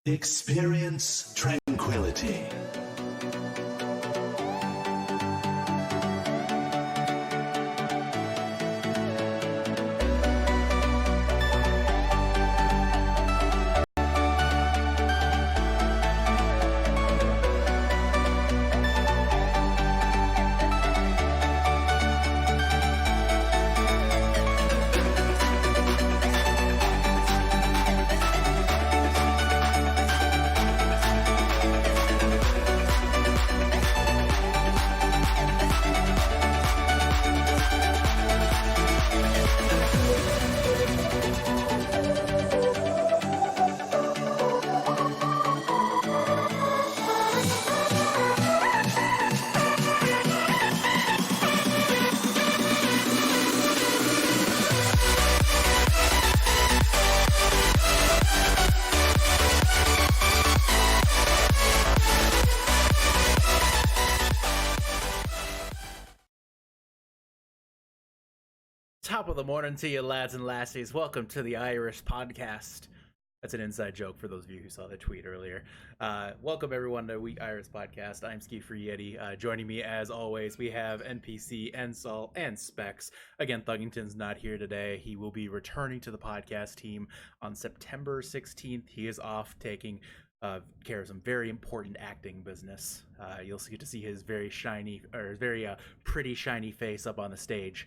Experience tranquility. Top of the morning to you, lads and lassies. Welcome to the Irish podcast. That's an inside joke for those of you who saw the tweet earlier. Welcome everyone to Week Irish podcast. I'm Ski Free Yeti. Joining me as always, we have NPC, Ensol, and Specs. Again, Thuggington's not here today. He will be returning to the podcast team on September 16th. He is off taking care of some very important acting business. You'll get to see his very shiny, or very pretty shiny face up on the stage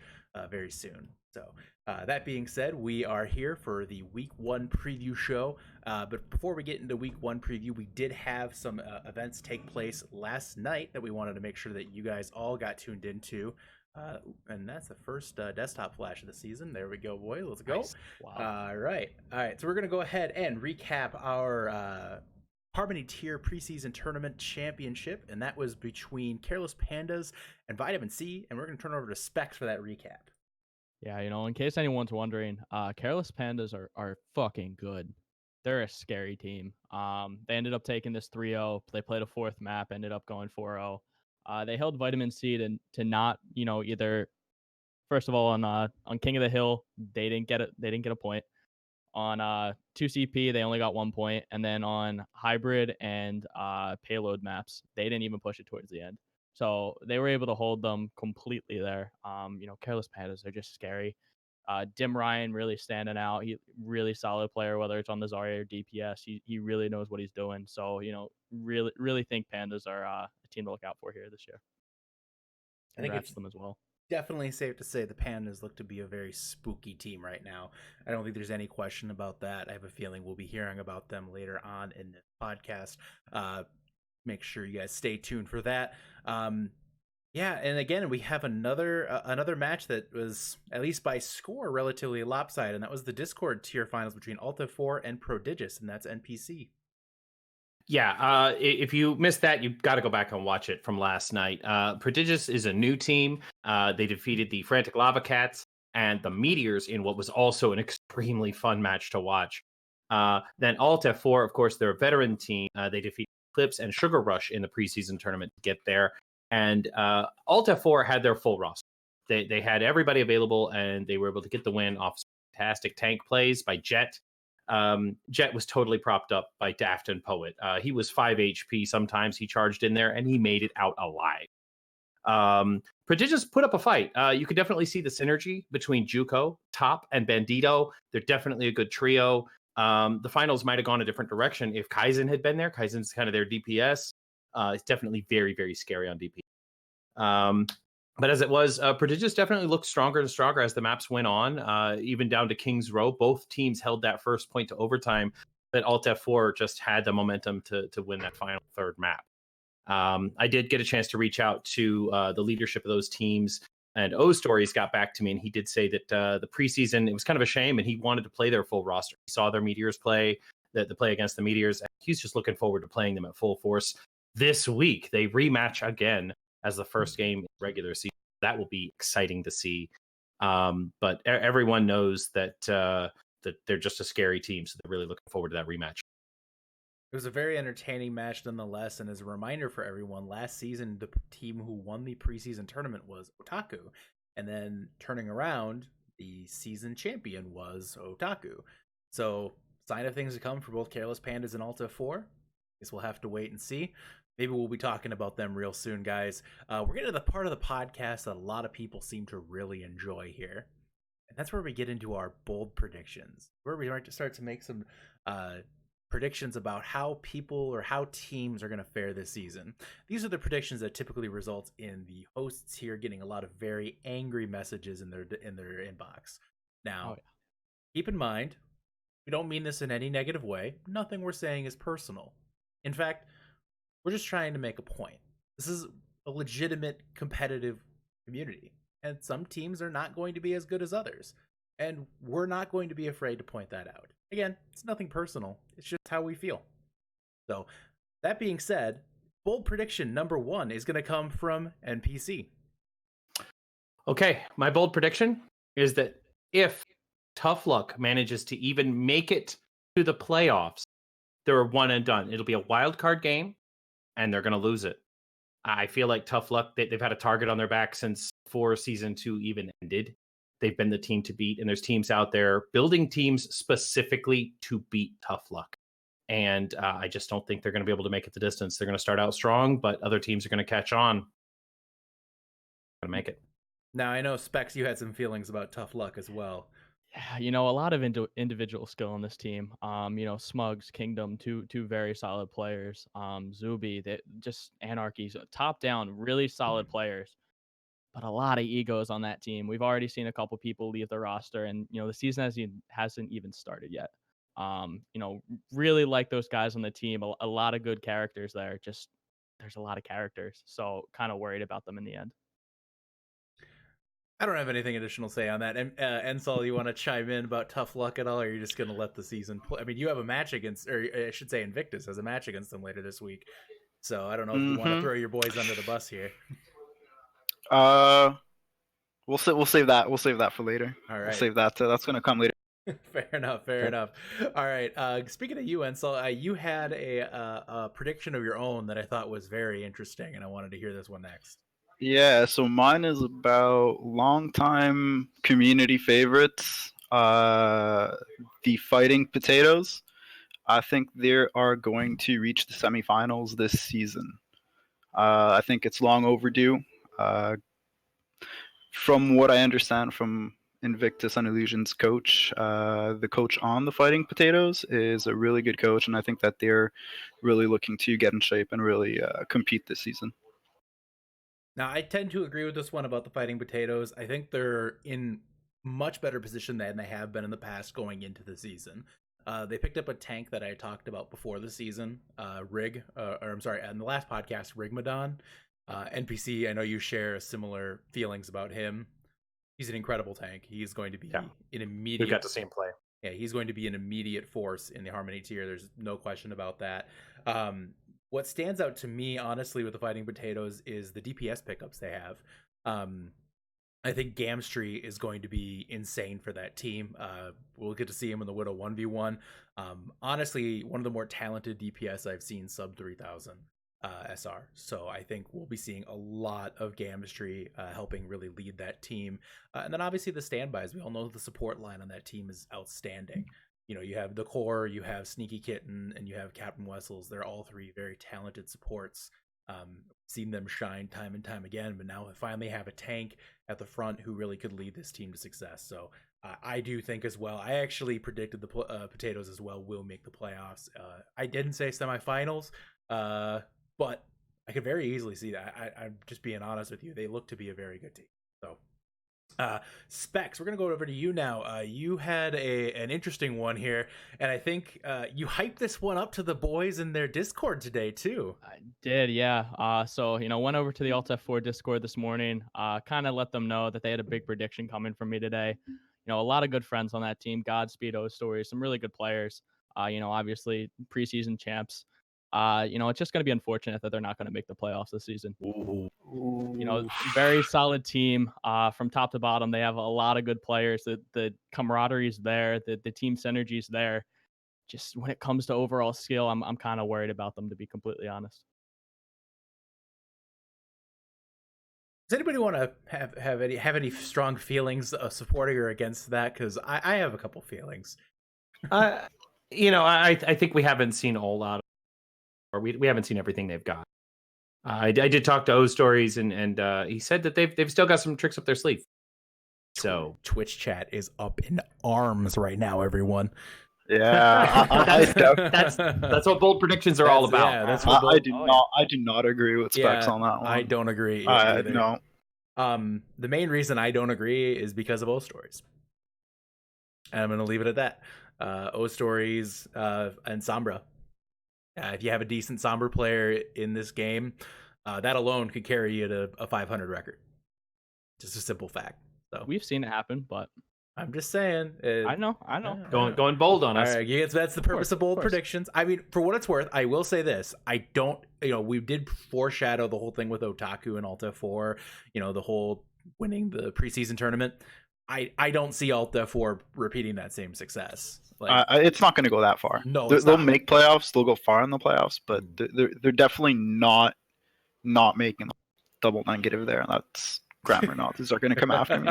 very soon. So that being said, we are here for the Week 1 preview show. But before we get into Week 1 preview, we did have some events take place last night that we wanted to make sure that you guys all got tuned into. And that's the first desktop flash of the season. There we go, boy. Let's go. Nice. Wow. All right. So we're going to go ahead and recap our Harmony Tier preseason tournament championship, and that was between Careless Pandas and Vitamin C, and we're going to turn over to Specs for that recap. Yeah, in case anyone's wondering, Careless Pandas are fucking good. They're a scary team. They ended up taking this 3-0. They played a fourth map, ended up going 4-0. They held Vitamin C to not, either. First of all, on King of the Hill, they didn't get a point. On 2CP, they only got 1 point. And then on hybrid and payload maps, they didn't even push it towards the end. So they were able to hold them completely there. Careless Pandas are just scary. Dim Ryan really standing out. He really solid player, whether it's on the Zarya or DPS. He really knows what he's doing. So, really think Pandas are a team to look out for here this year. I think it's them as well. Definitely safe to say the Pandas look to be a very spooky team right now. I don't think there's any question about that. I have a feeling we'll be hearing about them later on in this podcast. Make sure you guys stay tuned for that. Yeah, and again, we have another match that was, at least by score, relatively lopsided, and that was the Discord tier finals between Alta 4 and Prodigious, and that's NPC. Yeah, if you missed that, you've got to go back and watch it from last night. Prodigious is a new team. They defeated the Frantic Lava Cats and the Meteors in what was also an extremely fun match to watch. Then Alt F4, of course, they're a veteran team. They defeated Clips and Sugar Rush in the preseason tournament to get there. And Alt F4 had their full roster. They had everybody available, and they were able to get the win off fantastic tank plays by Jet. Jet was totally propped up by Daft and Poet. He was 5 HP sometimes. He charged in there, and he made it out alive. Prodigious put up a fight. You could definitely see the synergy between Juco, Top, and Bandito. They're definitely a good trio. The finals might have gone a different direction if Kaizen had been there. Kaizen's kind of their DPS. It's definitely very, very scary on DP. But as it was, Prodigious definitely looked stronger and stronger as the maps went on, even down to King's Row. Both teams held that first point to overtime, but Alt F4 just had the momentum to win that final third map. I did get a chance to reach out to the leadership of those teams, and O Stories got back to me, and he did say that the preseason, it was kind of a shame, and he wanted to play their full roster. He saw their Meteors play, the play against the Meteors, and he's just looking forward to playing them at full force. This week, they rematch again as the first game in regular season. That will be exciting to see. But everyone knows that they're just a scary team, so they're really looking forward to that rematch. It was a very entertaining match nonetheless, and as a reminder for everyone, last season the team who won the preseason tournament was Otaku, and then turning around, the season champion was Otaku. So sign of things to come for both Careless Pandas and Alta 4. Guess we'll have to wait and see. Maybe we'll be talking about them real soon, guys. We're getting to the part of the podcast that a lot of people seem to really enjoy here. And that's where we get into our bold predictions, where we start to make some predictions about how people or how teams are going to fare this season. These are the predictions that typically result in the hosts here getting a lot of very angry messages in their inbox. Now, keep in mind, we don't mean this in any negative way. Nothing we're saying is personal. In fact, we're just trying to make a point. This is a legitimate competitive community, and some teams are not going to be as good as others. And we're not going to be afraid to point that out. Again, it's nothing personal. It's just how we feel. So, that being said, bold prediction number 1 is going to come from NPC. Okay, my bold prediction is that if Tough Luck manages to even make it to the playoffs, they're one and done. It'll be a wild card game, and they're going to lose it. I feel like Tough Luck, they've had a target on their back since before Season 2 even ended. They've been the team to beat, and there's teams out there building teams specifically to beat Tough Luck. And I just don't think they're going to be able to make it the distance. They're going to start out strong, but other teams are going to catch on. Going to make it. Now, I know, Specs, you had some feelings about Tough Luck as well. Yeah, a lot of individual skill on this team. Smugs, Kingdom, two very solid players. Zuby, that just Anarchy's top down, really solid players. But a lot of egos on that team. We've already seen a couple people leave the roster, and the season hasn't even started yet. Really like those guys on the team. A lot of good characters there. Just there's a lot of characters, so kind of worried about them in the end. I don't have anything additional to say on that. And Ensol, you want to chime in about Tough Luck at all, or are you just going to let the season play? I mean, you have a match against, or I should say Invictus has a match against them later this week. So I don't know if you want to throw your boys under the bus here. We'll save that. We'll save that for later. All right. We'll save that. That's going to come later. Fair enough. All right. Speaking of you, Ensol, you had a prediction of your own that I thought was very interesting, and I wanted to hear this one next. Yeah, so mine is about longtime community favorites, the Fighting Potatoes. I think they are going to reach the semifinals this season. I think it's long overdue. From what I understand from Invictus and Illusion's coach, the coach on the Fighting Potatoes is a really good coach, and I think that they're really looking to get in shape and really compete this season. Now, I tend to agree with this one about the Fighting Potatoes. I think they're in much better position than they have been in the past going into the season. They picked up a tank that I talked about before the season, in the last podcast, Rigmadon. NPC, I know you share similar feelings about him. He's an incredible tank. He's going to be an immediate... We've got to see him play. Yeah, he's going to be an immediate force in the Harmony tier. There's no question about that. What stands out to me, honestly, with the Fighting Potatoes is the DPS pickups they have. I think Gamstree is going to be insane for that team. We'll get to see him in the Widow 1v1. Honestly, one of the more talented DPS I've seen sub 3000 SR. So I think we'll be seeing a lot of Gamstree helping really lead that team. And then obviously the standbys. We all know the support line on that team is outstanding. You have the core, you have Sneaky Kitten, and you have Captain Wessels. They're all three very talented supports. Seen them shine time and time again, but now we finally have a tank at the front who really could lead this team to success. So I do think as well. I actually predicted the Potatoes as well will make the playoffs. I didn't say semifinals, but I could very easily see that. I'm just being honest with you. They look to be a very good team. So. Specs, we're gonna go over to you now. You had an interesting one here, and I think you hyped this one up to the boys in their Discord today too. I did, yeah. So went over to the Alt F4 Discord this morning. Kind of let them know that they had a big prediction coming from me today. A lot of good friends on that team. Godspeed, O Stories, some really good players. Obviously preseason champs. It's just going to be unfortunate that they're not going to make the playoffs this season. Ooh. Very solid team from top to bottom. They have a lot of good players. The camaraderie is there. The team synergy is there. Just when it comes to overall skill, I'm kind of worried about them, to be completely honest. Does anybody want to have any strong feelings of supporting or against that? Because I have a couple feelings. I think we haven't seen all out, or we haven't seen everything they've got. I did talk to O Stories, and he said that they've still got some tricks up their sleeve. So Twitch chat is up in arms right now, everyone. Yeah, that's what bold predictions are all about. Yeah, that's what I do not agree with Specs on that one. I don't agree either. No. The main reason I don't agree is because of O Stories. And I'm going to leave it at that. O Stories and Sombra. If you have a decent Sombra player in this game, that alone could carry you to a 500 record. Just a simple fact. So We've seen it happen, but I'm just saying. I know. Going bold on us. All right, that's the purpose of bold predictions. I mean, for what it's worth, I will say this. I don't, we did foreshadow the whole thing with Otaku and Alta 4, the whole winning the preseason tournament. I don't see Alta 4 repeating that same success. It's not going to go that far. No, they'll make playoffs. They'll go far in the playoffs, but they're definitely not making double negative there. That's grammar Nazis are going to come after me.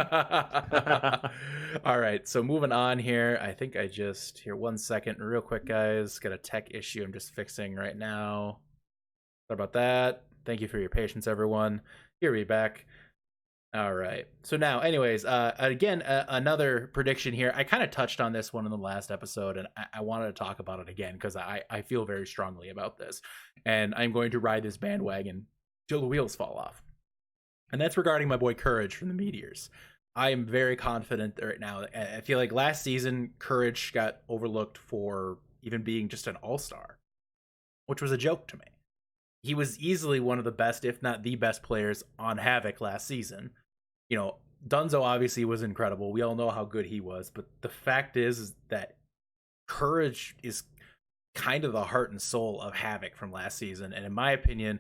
All right, so moving on here. I think here 1 second, real quick, guys. Got a tech issue I'm just fixing right now. Sorry about that. Thank you for your patience, everyone. Here we back. All right. So now, anyways, again, another prediction here. I kind of touched on this one in the last episode, and I wanted to talk about it again because I feel very strongly about this, and I'm going to ride this bandwagon till the wheels fall off. And that's regarding my boy Courage from the Meteors. I am very confident right now. I feel like last season, Courage got overlooked for even being just an all-star, which was a joke to me. He was easily one of the best, if not the best players on Havoc last season. Dunzo obviously was incredible. We all know how good he was. But the fact is that Courage is kind of the heart and soul of Havoc from last season. And in my opinion,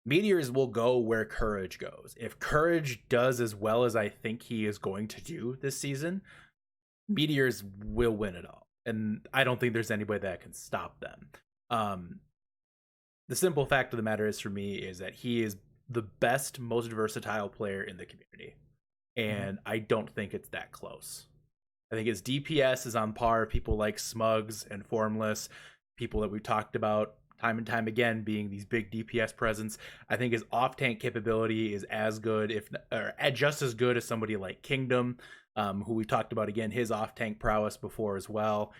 Meteors will go where Courage goes. If Courage does as well as I think he is going to do this season, Meteors will win it all. And I don't think there's anybody that can stop them. The simple fact of the matter is, for me, is that he is the best, most versatile player in the community. And I don't think it's that close. I think his DPS is on par with people like Smugs and Formless, people that we've talked about time and time again being these big DPS presence. I think his off-tank capability is as good, or just as good as somebody like Kingdom, who we talked about, again, his off-tank prowess before as well.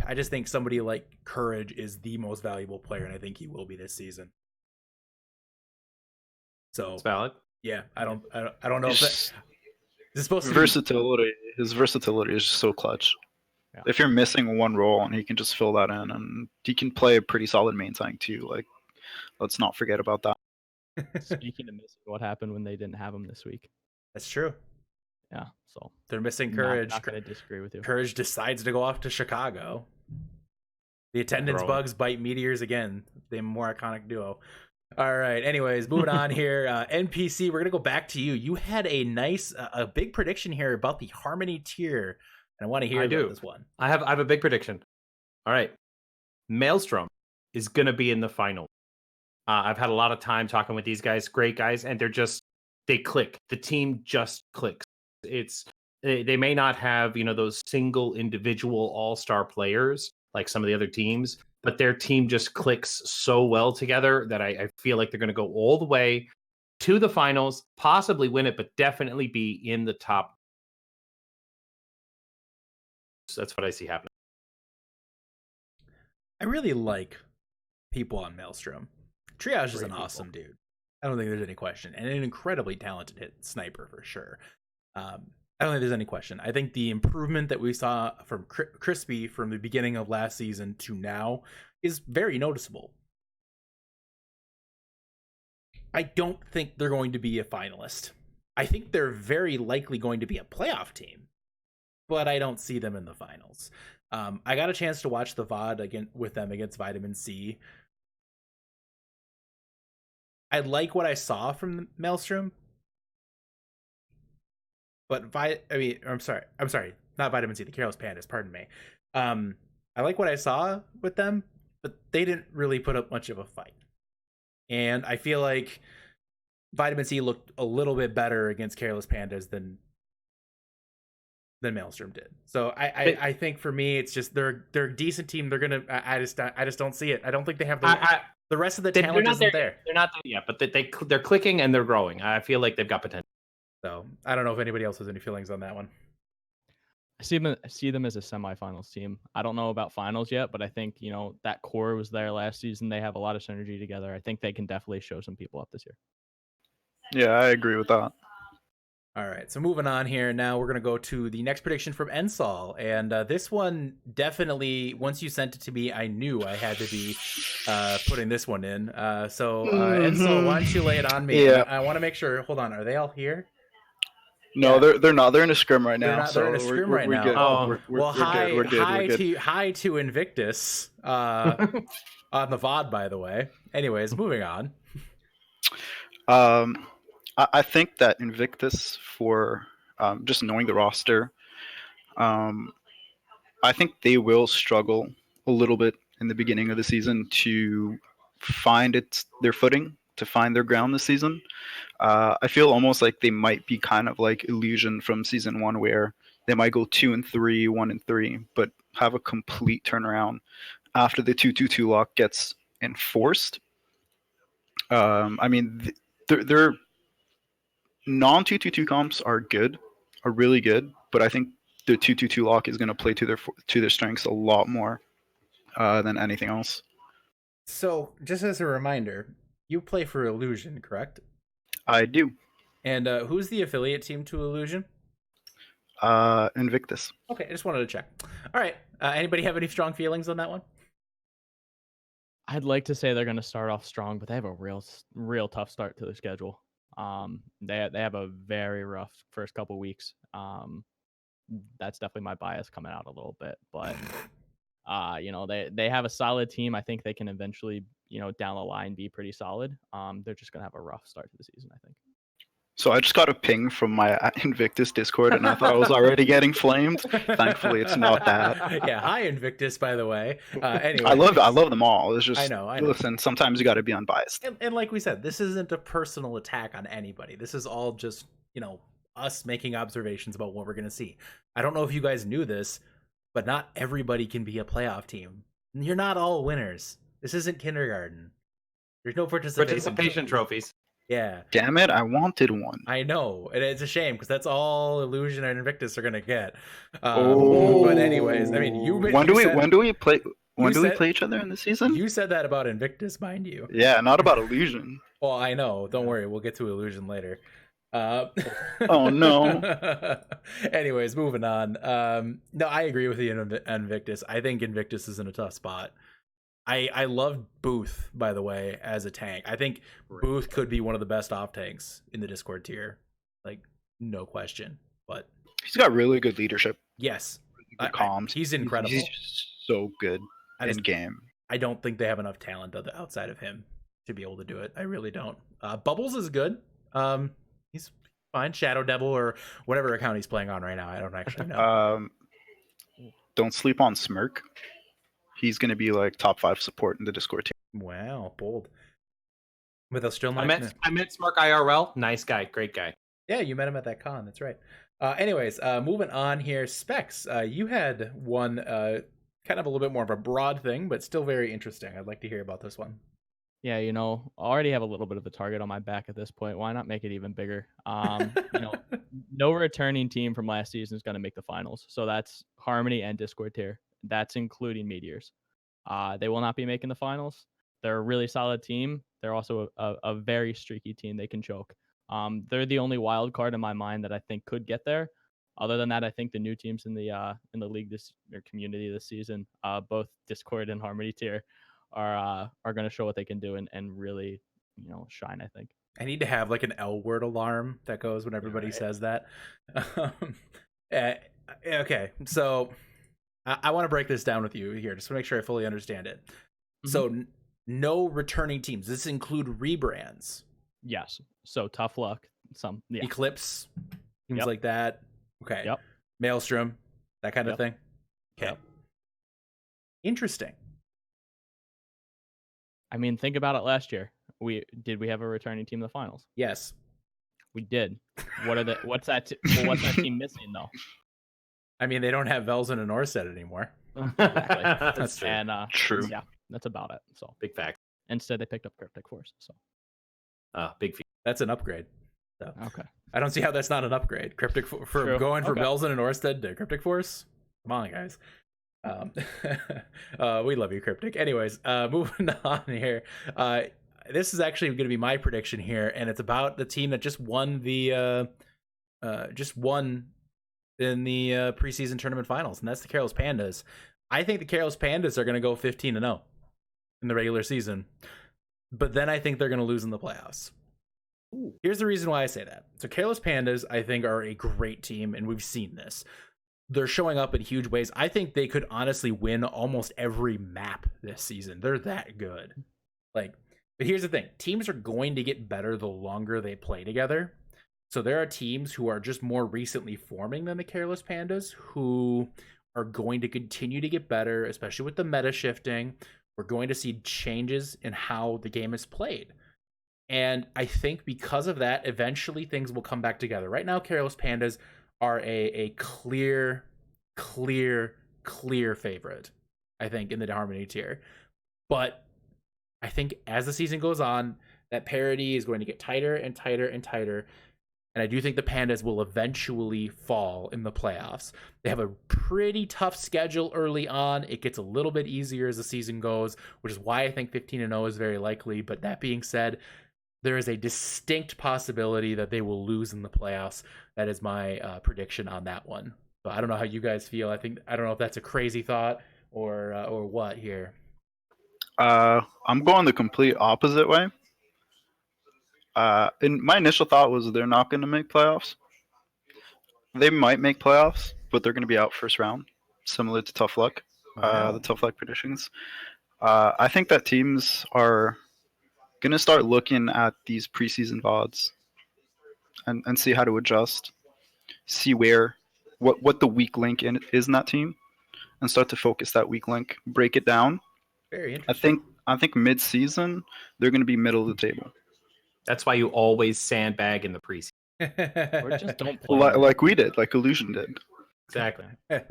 I just think somebody like Courage is the most valuable player, and I think he will be this season. So it's valid. Yeah, I don't know if this is supposed to versatility. His versatility is just so clutch. Yeah. If you're missing one role and he can just fill that in, and he can play a pretty solid main tank too. Like, let's not forget about that. Speaking of missing, what happened when they didn't have him this week? That's true. Yeah, so they're missing Courage. Not gonna disagree with you. Courage decides to go off to Chicago. The attendance bugs bite Meteors again. The more iconic duo. All right. Anyways, moving on here. NPC, we're gonna go back to you. You had a nice, a big prediction here about the Harmony tier, and I want to hear about this one. I have a big prediction. All right, Maelstrom is gonna be in the final. I've had a lot of time talking with these guys, great guys, and they click. The team just clicks. They may not have those single individual all-star players like some of the other teams, but their team just clicks so well together that I feel like they're going to go all the way to the finals, possibly win it, but definitely be in the top. So that's what I see happening. I really like people on Maelstrom. Triage is an awesome dude. I don't think there's any question, and an incredibly talented hit sniper for sure. I don't think there's any question. I think the improvement that we saw from Crispy from the beginning of last season to now is very noticeable. I don't think they're going to be a finalist. I think they're very likely going to be a playoff team, but I don't see them in the finals. I got a chance to watch the VOD again with them against Vitamin C. I like what I saw from Maelstrom, but I'm sorry, not Vitamin C, the Careless Pandas, pardon me. I like what I saw with them, but they didn't really put up much of a fight. And I feel like Vitamin C looked a little bit better against Careless Pandas than than Maelstrom did. So I think for me, it's just they're a decent team. They're gonna. I just don't see it. I don't think they have the rest of the talent isn't there. They're not there yet, but they're clicking and they're growing. I feel like they've got potential. So I don't know if anybody else has any feelings on that one. I see them as a semifinals team. I don't know about finals yet, but I think, you know, that core was there last season. They have a lot of synergy together. I think they can definitely show some people up this year. Yeah, I agree with that. All right, so moving on here. Now we're going to go to the next prediction from Ensol. And this one definitely, once you sent it to me, I knew I had to be putting this one in. Ensol, why don't you lay it on me? Yeah. I want to make sure. Hold on, are they all here? No, Yeah. they're not. They're in a scrim right now. They're in a scrim right now. Good. Oh, We're good. Hi to Invictus on the VOD, by the way. Anyways, moving on. I think that Invictus, for just knowing the roster, I think they will struggle a little bit in the beginning of the season to find their footing, to find their ground this season. I feel almost like they might be kind of like Illusion from season 1, where they might go 2-3, 1-3, but have a complete turnaround after the 2-2-2 lock gets enforced. I mean, their non-2-2-2 comps are really good, but I think the 2-2-2 lock is going to play to their strengths a lot more than anything else. So, just as a reminder, you play for Illusion, correct? I do. And who's the affiliate team to Illusion? Invictus. Okay, I just wanted to check. All right. Anybody have any strong feelings on that one? I'd like to say they're going to start off strong, but they have a real tough start to the schedule. They have a very rough first couple weeks. That's definitely my bias coming out a little bit, but you know, they have a solid team. I think they can eventually, you know, down the line be pretty solid. They're just gonna have a rough start to the season, I think. So I just got a ping from my Invictus Discord, and I thought I was already getting flamed. Thankfully, it's not that. Yeah, hi Invictus, by the way. Anyway, I love them all. It's just, I know. Listen, sometimes you got to be unbiased. And like we said, this isn't a personal attack on anybody. This is all just, you know, us making observations about what we're gonna see. I don't know if you guys knew this, but not everybody can be a playoff team. You're not all winners. This isn't kindergarten. There's no Participation trophies. Yeah. Damn it! I wanted one. I know, and it's a shame because that's all Illusion and Invictus are gonna get. Oh. But anyways, I mean, when do we play each other in the season? You said that about Invictus, mind you. Yeah, not about Illusion. Well, I know. Don't worry, we'll get to Illusion later. Oh no. Anyways, moving on. No, I agree with you, Invictus. I think Invictus is in a tough spot. I love Booth, by the way, as a tank. I think Booth could be one of the best off tanks in the Discord tier, like no question. But he's got really good leadership. Yes, Good comms. He's incredible. He's so good in game. I don't think they have enough talent outside of him to be able to do it. I really don't. Bubbles is good. He's fine. Shadow Devil or whatever account he's playing on right now. I don't actually know. Don't sleep on Smirk. He's going to be like top 5 support in the Discord team. Wow, bold. With us still not. I met Smirk IRL. Nice guy, great guy. Yeah, you met him at that con. That's right. Anyways, moving on here. Specs, you had one kind of a little bit more of a broad thing, but still very interesting. I'd like to hear about this one. Yeah, you know, I already have a little bit of a target on my back at this point. Why not make it even bigger? You know, no returning team from last season is going to make the finals. So that's Harmony and Discord tier. That's including Meteors. They will not be making the finals. They're a really solid team. They're also a very streaky team. They can choke. They're the only wild card in my mind that I think could get there. Other than that, I think the new teams in the league or community this season, both Discord and Harmony tier, are going to show what they can do and really, you know, shine. I think I need to have like an L word alarm that goes when everybody says that. Okay, so I want to break this down with you here just to make sure I fully understand it. Mm-hmm. So no returning teams. Does this include rebrands? Yes. So Tough Luck, some Eclipse, things like that. Okay. Yep. Maelstrom, that kind of thing. Okay. Yep. Interesting. I mean, think about it. Last year, we have a returning team in the finals? Yes, we did. What's that team missing though? I mean, they don't have Velzen and Orsted anymore. Exactly. That's true. And True. yeah, that's about it. So Big fact. instead, they picked up Cryptic Force. So Big feat. That's an upgrade. So okay. I don't see how that's not an upgrade. Cryptic for True. going from Okay. Velzen and Orsted to Cryptic Force. Come on, guys. We love you, Cryptic. Anyways, moving on here. This is actually going to be my prediction here, and it's about the team that just won in the preseason tournament finals, and that's the CARELESS Pandas. I think the CARELESS Pandas are going to go 15-0 in the regular season, but then I think they're going to lose in the playoffs. Ooh. Here's the reason why I say that. So CARELESS Pandas, I think, are a great team, and we've seen this. They're showing up in huge ways. I think they could honestly win almost every map this season. They're that good. But here's the thing. Teams are going to get better the longer they play together. So there are teams who are just more recently forming than the CARELESS Pandas who are going to continue to get better, especially with the meta shifting. We're going to see changes in how the game is played. And I think because of that, eventually things will come back together. Right now, CARELESS Pandas are a clear favorite, I think, in the Harmony tier. But I think as the season goes on, that parity is going to get tighter and tighter and tighter. And I do think the Pandas will eventually fall in the playoffs. They have a pretty tough schedule early on. It gets a little bit easier as the season goes, which is why I think 15-0 is very likely. But that being said, there is a distinct possibility that they will lose in the playoffs. That is my prediction on that one. So I don't know how you guys feel. I don't know if that's a crazy thought or what here. I'm going the complete opposite way. And my initial thought was they're not going to make playoffs. They might make playoffs, but they're going to be out first round, similar to Tough Luck, the Tough Luck predictions. I think that teams are going to start looking at these preseason VODs and see how to adjust, see what the weak link is in that team, and start to focus that weak link, break it down. Very interesting. I think mid-season they're going to be middle of the table. That's why you always sandbag in the preseason. Or just don't play. Like we did, like Illusion did. Exactly. To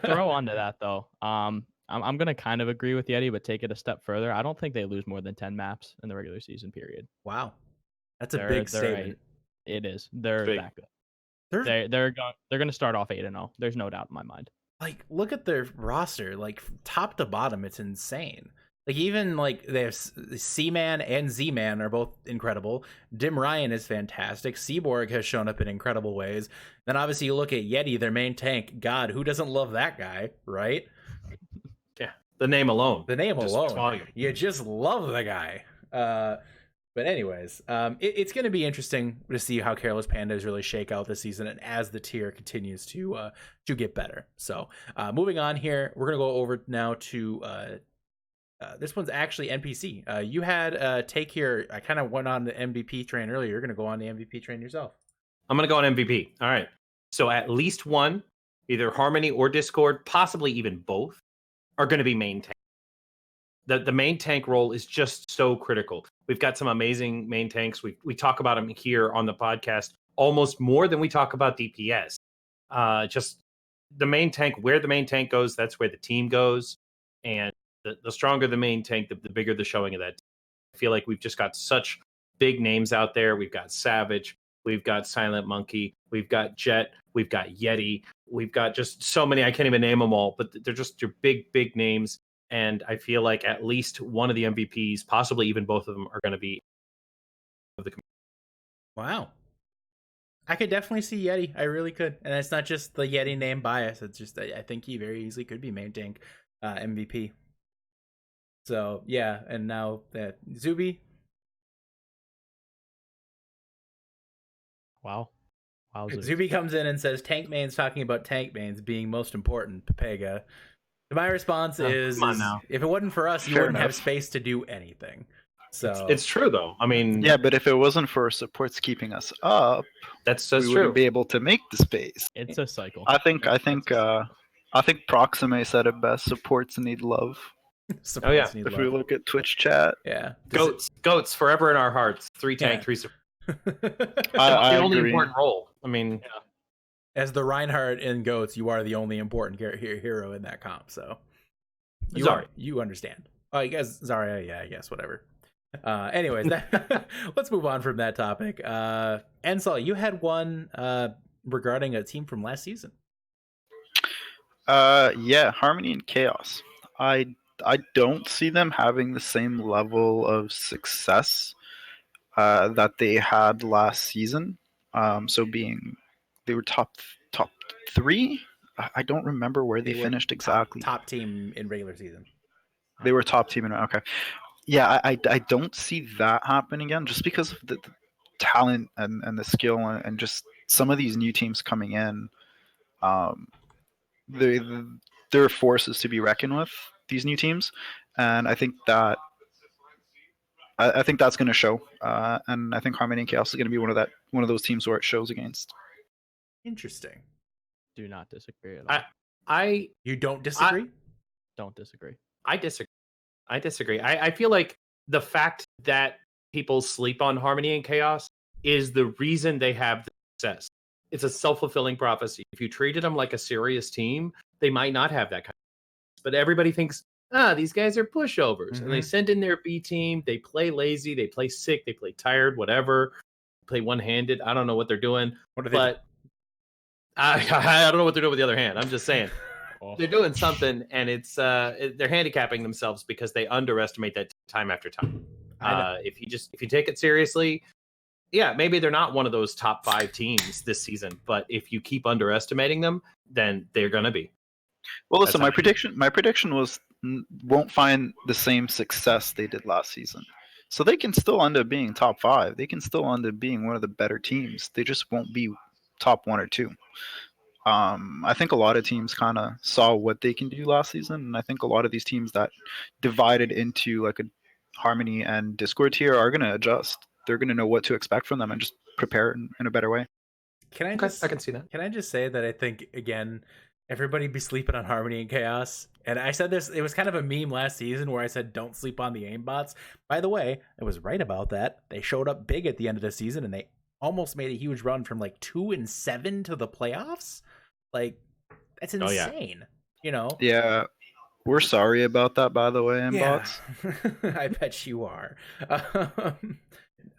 throw onto that though, I'm gonna kind of agree with Yeti, but take it a step further. I don't think they lose more than 10 maps in the regular season period. Wow, that's a big statement. It is. They're big. that good. They're gonna start off 8-0. There's no doubt in my mind. Like, look at their roster. Like, top to bottom, it's insane. Like, even like there's C-Man and Z-Man are both incredible. Dim Ryan is fantastic. Seaborg has shown up in incredible ways. Then obviously you look at Yeti, their main tank. God, who doesn't love that guy, right? Yeah, the name alone. Alone. You just love the guy. But anyways, it's going to be interesting to see how CARELESS Pandas really shake out this season, and as the tier continues to get better. So moving on here, we're going to go over now to this one's actually NPC. You had a take here. I kind of went on the MVP train earlier. You're going to go on the MVP train yourself. I'm going to go on MVP. All right. So at least one, either Harmony or Discord, possibly even both, are going to be main tank. The main tank role is just so critical. We've got some amazing main tanks. We talk about them here on the podcast almost more than we talk about DPS. Just the main tank, where the main tank goes, that's where the team goes. And the stronger the main tank, the bigger the showing of that. I feel like we've just got such big names out there. We've got Savage. We've got Silent Monkey. We've got Jet. We've got Yeti. We've got just so many. I can't even name them all, but they're just your big names. And I feel like at least one of the MVPs, possibly even both of them, are going to be of the. Wow. I could definitely see Yeti. I really could. And it's not just the Yeti name bias. It's just I think he very easily could be main tank MVP. So, yeah. And now that Zuby. Wow. Zuby comes in and says tank mains talking about tank mains being most important, Pepega. My response is if it wasn't for us, you wouldn't have space to do anything. So it's true though. I mean, yeah, but if it wasn't for supports keeping us up, that's we true. wouldn't be able to make the space. It's a cycle. I think Proxime said it best. Supports need love. Supports need if love. we look at Twitch chat, yeah, goats forever in our hearts. 3 tank, 3 support. I the only agree. important role. I mean, As the Reinhardt in Goats, you are the only important hero in that comp. So Zarya. you understand. Oh, I guess Zarya. Yeah, I guess whatever. Anyways, let's move on from that topic. Ansel, you had one regarding a team from last season. Yeah, Harmony and Chaos. I don't see them having the same level of success that they had last season. So being they were top 3. I don't remember where they were finished exactly. Top team in regular season. They were top team. Okay. Yeah, I don't see that happening again, just because of the talent and the skill and just some of these new teams coming in. They they're forces to be reckoned with, these new teams, and I think that's going to show. And I think Harmony and Chaos is going to be one of those teams where it shows against. Interesting. Do not disagree at all. You don't disagree? Don't disagree. I disagree. I feel like the fact that people sleep on Harmony and Chaos is the reason they have the success. It's a self-fulfilling prophecy. If you treated them like a serious team, they might not have that kind of. But everybody thinks, these guys are pushovers. And they send in their B team. They play lazy. They play sick. They play tired, whatever. Play one-handed. I don't know what they're doing. But I don't know what they're doing with the other hand. I'm just saying. They're doing something, and it's they're handicapping themselves because they underestimate that time after time. If you take it seriously, yeah, maybe they're not one of those top 5 teams this season, but if you keep underestimating them, then they're gonna be. Well, listen, my prediction was won't find the same success they did last season, so they can still end up being top 5. They can still end up being one of the better teams. They just won't be top 1 or 2. I think a lot of teams kind of saw what they can do last season, and I think a lot of these teams that divided into like a Harmony and Discord tier are going to adjust. They're going to know what to expect from them and just prepare in a better way. I can see that. Can I just say that I think, again, everybody be sleeping on Harmony and Chaos. And I said this, it was kind of a meme last season where I said, don't sleep on the aimbots. By the way, I was right about that. They showed up big at the end of the season, and they almost made a huge run from like 2-7 to the playoffs. Like, that's insane. You know? Yeah. We're sorry about that, by the way, aimbots. Yeah. I bet you are.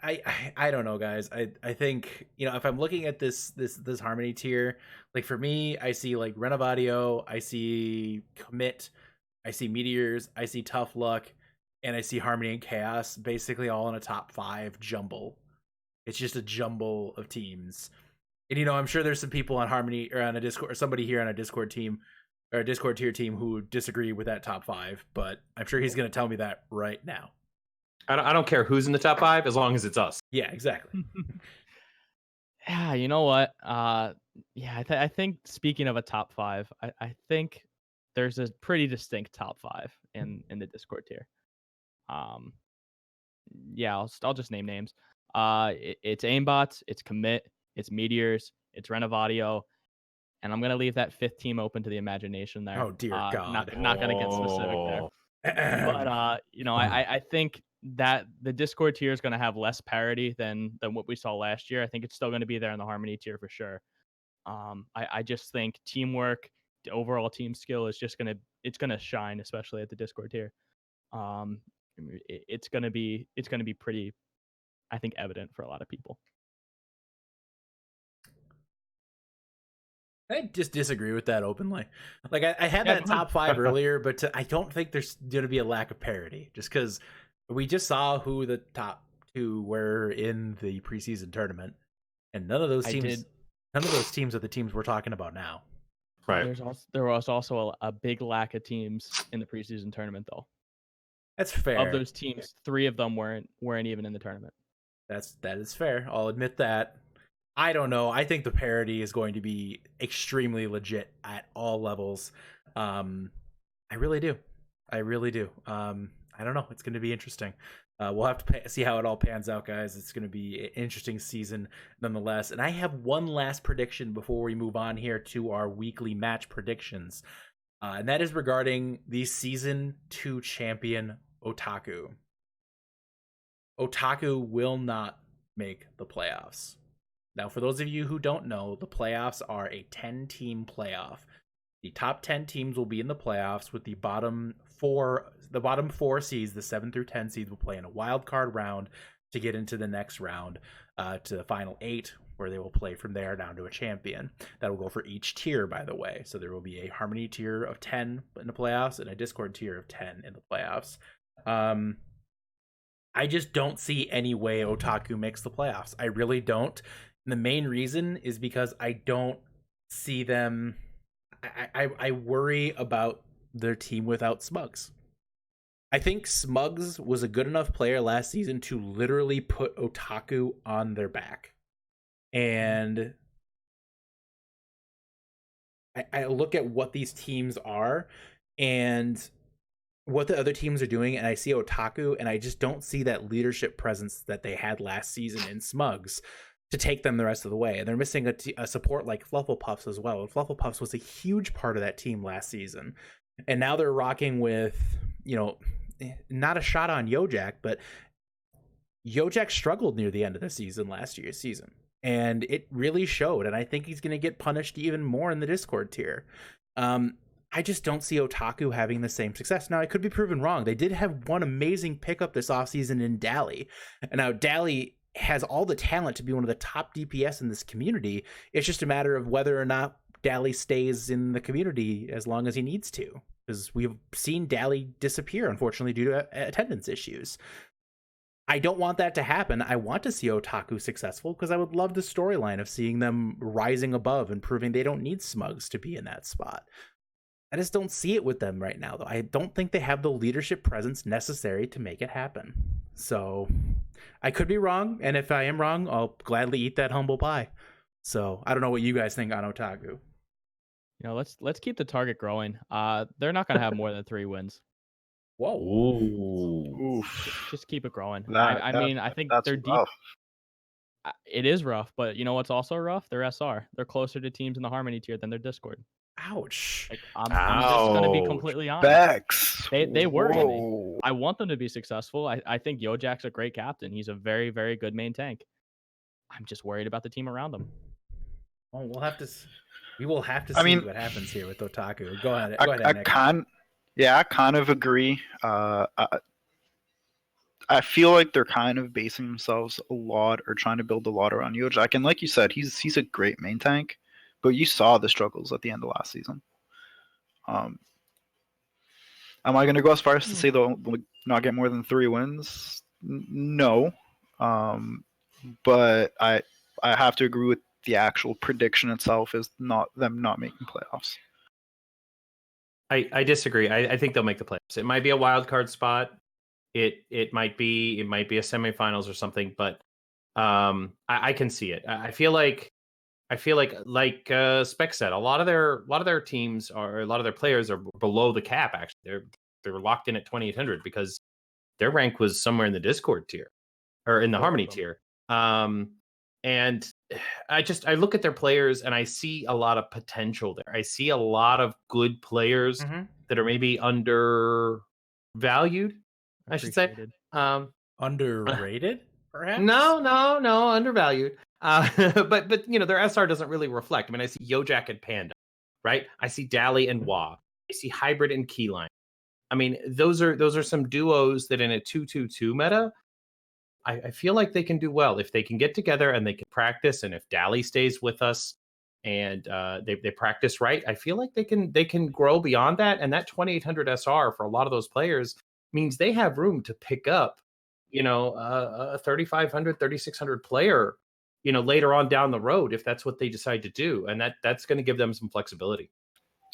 I don't know, guys. I think, you know, if I'm looking at this Harmony tier, like for me, I see like Renovatio, I see Commit, I see Meteors, I see Tough Luck, and I see Harmony and Chaos basically all in a top 5 jumble. It's just a jumble of teams. And, you know, I'm sure there's some people on Harmony or on a Discord, or somebody here on a Discord team or a Discord tier team who disagree with that top 5, but I'm sure he's going to tell me that right now. I don't care who's in the top 5 as long as it's us. Yeah, exactly. Yeah, you know what? I think speaking of a top 5, I think there's a pretty distinct top 5 in the Discord tier. Yeah, I'll just name names. It's aimbots, it's Commit, it's Meteors, it's Renovatio, and I'm gonna leave that 5th team open to the imagination there. Oh dear God! Not gonna get specific there. But you know, I think that the Discord tier is gonna have less parity than what we saw last year. I think it's still gonna be there in the Harmony tier for sure. I just think teamwork, the overall team skill is just gonna shine, especially at the Discord tier. It's gonna be pretty, I think, evident for a lot of people. I just disagree with that openly. Like I had that top 5 earlier, but I don't think there's going to be a lack of parity just because we just saw who the top 2 were in the preseason tournament, and none of those teams are the teams we're talking about now. Right. There was also a big lack of teams in the preseason tournament, though. That's fair. Of those teams, 3 of them weren't even in the tournament. That is fair. I'll admit that. I don't know. I think the parity is going to be extremely legit at all levels. I really do. I don't know. It's going to be interesting. We'll have to see how it all pans out, guys. It's going to be an interesting season nonetheless. And I have one last prediction before we move on here to our weekly match predictions. And that is regarding the Season 2 champion, Otaku. Otaku will not make the playoffs. Now, for those of you who don't know, the playoffs are a 10-team playoff. The top 10 teams will be in the playoffs, with the bottom four seeds, the 7 through 10 seeds, will play in a wild card round to get into the next round, to the final 8, where they will play from there down to a champion. That will go for each tier, by the way. So there will be a Harmony tier of 10 in the playoffs and a Discord tier of 10 in the playoffs. I just don't see any way Otaku makes the playoffs. I really don't. And the main reason is because I don't see them. I worry about their team without Smugs. I think Smugs was a good enough player last season to literally put Otaku on their back. And I look at what these teams are and what the other teams are doing, and I see Otaku, and I just don't see that leadership presence that they had last season in Smugs to take them the rest of the way. And they're missing a support like Flufflepuffs as well. And Flufflepuffs was a huge part of that team last season. And now they're rocking with, not a shot on Yojak, but Yojak struggled near the end of the season last year's season. And it really showed. And I think he's going to get punished even more in the Discord tier. I just don't see Otaku having the same success. Now, I could be proven wrong. They did have one amazing pickup this offseason in Dally. And now Dally has all the talent to be one of the top DPS in this community. It's just a matter of whether or not Dally stays in the community as long as he needs to. Because we've seen Dally disappear, unfortunately, due to attendance issues. I don't want that to happen. I want to see Otaku successful because I would love the storyline of seeing them rising above and proving they don't need Smugs to be in that spot. I just don't see it with them right now, though. I don't think they have the leadership presence necessary to make it happen. So I could be wrong, and if I am wrong, I'll gladly eat that humble pie. So I don't know what you guys think on Otaku. Let's keep the target growing. They're not going to have more than 3 wins. Whoa. Oof. Just keep it growing. I think that's they're deep. rough. It is rough, but you know what's also rough? They're SR. They're closer to teams in the Harmony tier than their Discord. Ouch. I'm just going to be completely honest. Bex. They worry me. Whoa. I want them to be successful. I think Yojak's a great captain. He's a very, very good main tank. I'm just worried about the team around him. Well, we will have to see what happens here with Otaku. Go ahead, Nick. I kind of agree. I feel like they're kind of basing themselves a lot or trying to build a lot around Yojak. And like you said, he's a great main tank, but you saw the struggles at the end of last season. Am I going to go as far as to say they'll not get more than 3 wins? No. But I have to agree with the actual prediction itself is not making playoffs. I disagree. I think they'll make the playoffs. It might be a wild card spot. It might be a semifinals or something, but I can see it. I feel like Spec said, a lot of their teams or a lot of their players are below the cap. Actually, they're locked in at 2,800 because their rank was somewhere in the Discord tier or in the Harmony tier. And I look at their players and I see a lot of potential there. I see a lot of good players that are maybe undervalued, I should say. Underrated, perhaps? No, undervalued. But their SR doesn't really reflect. I mean, I see Yojak and Panda, right? I see Dally and Wa. I see Hybrid and Keyline. I mean, those are some duos that in a 2-2-2 meta, I feel like they can do well if they can get together and they can practice. And if Dally stays with us and they practice right, I feel like they can grow beyond that. And that 2,800 SR for a lot of those players means they have room to pick up, a 3,500, 3,600 player, later on down the road if that's what they decide to do. And that's going to give them some flexibility.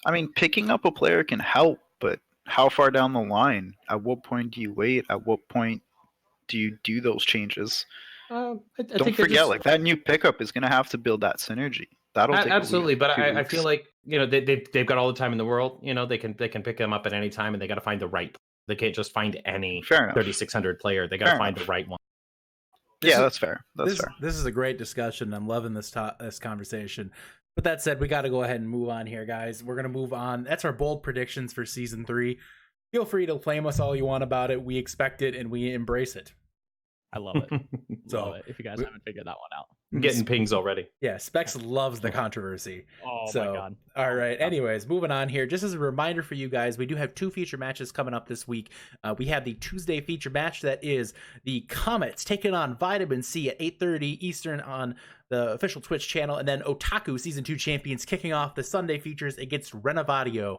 I mean, picking up a player can help, but how far down the line? At what point do you wait? At what point do you do those changes? Don't forget, like that new pickup is going to have to build that synergy. That'll take absolutely, but I feel like they've got all the time in the world. They can pick them up at any time, and they got to find the right. They can't just find any 3,600 player. They got to find the right one. That's fair. That's fair. This is a great discussion. I'm loving this conversation. With that said, we got to go ahead and move on here, guys. We're gonna move on. That's our bold predictions for season 3. Feel free to flame us all you want about it. We expect it and we embrace it. I love it. So, Love it. If you guys haven't figured that one out. I'm getting pings already. Yeah, Specs loves the controversy. Oh So, my god. all right. Anyways, moving on here. Just as a reminder for you guys, we do have 2 feature matches coming up this week. We have the Tuesday feature match that is the Comets taking on Vitamin C at 8:30 Eastern on the official Twitch channel, and then Otaku Season 2 champions kicking off the Sunday features against Renovatio,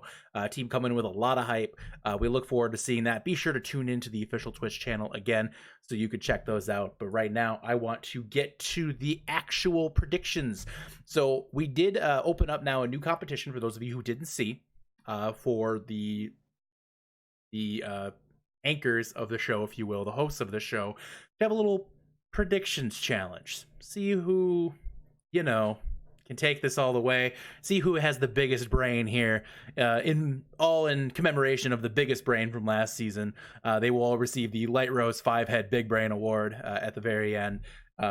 team coming in with a lot of hype. We look forward to seeing that. Be sure to tune into the official Twitch channel again so you could check those out. But right now, I want to get to the actual predictions. So we did open up now a new competition for those of you who didn't see, for the anchors of the show, if you will, the hosts of the show, to have a little predictions challenge. See who, can take this all the way. See who has the biggest brain here. In commemoration of the biggest brain from last season, they will all receive the Light Rose 5-head Big Brain Award at the very end,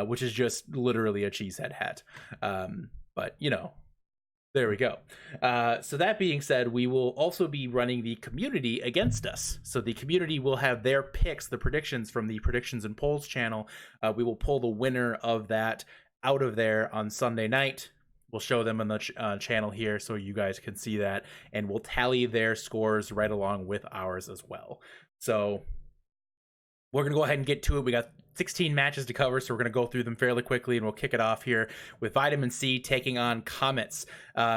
which is just literally a cheesehead hat. But there we go. So that being said, we will also be running the community against us. So the community will have their picks, the predictions from the Predictions and Polls channel. We will pull the winner of that out of there on Sunday night. We'll show them on the channel here so you guys can see that. And we'll tally their scores right along with ours as well. So we're going to go ahead and get to it. We got 16 matches to cover, so we're going to go through them fairly quickly, and we'll kick it off here with Vitamin C taking on Comets.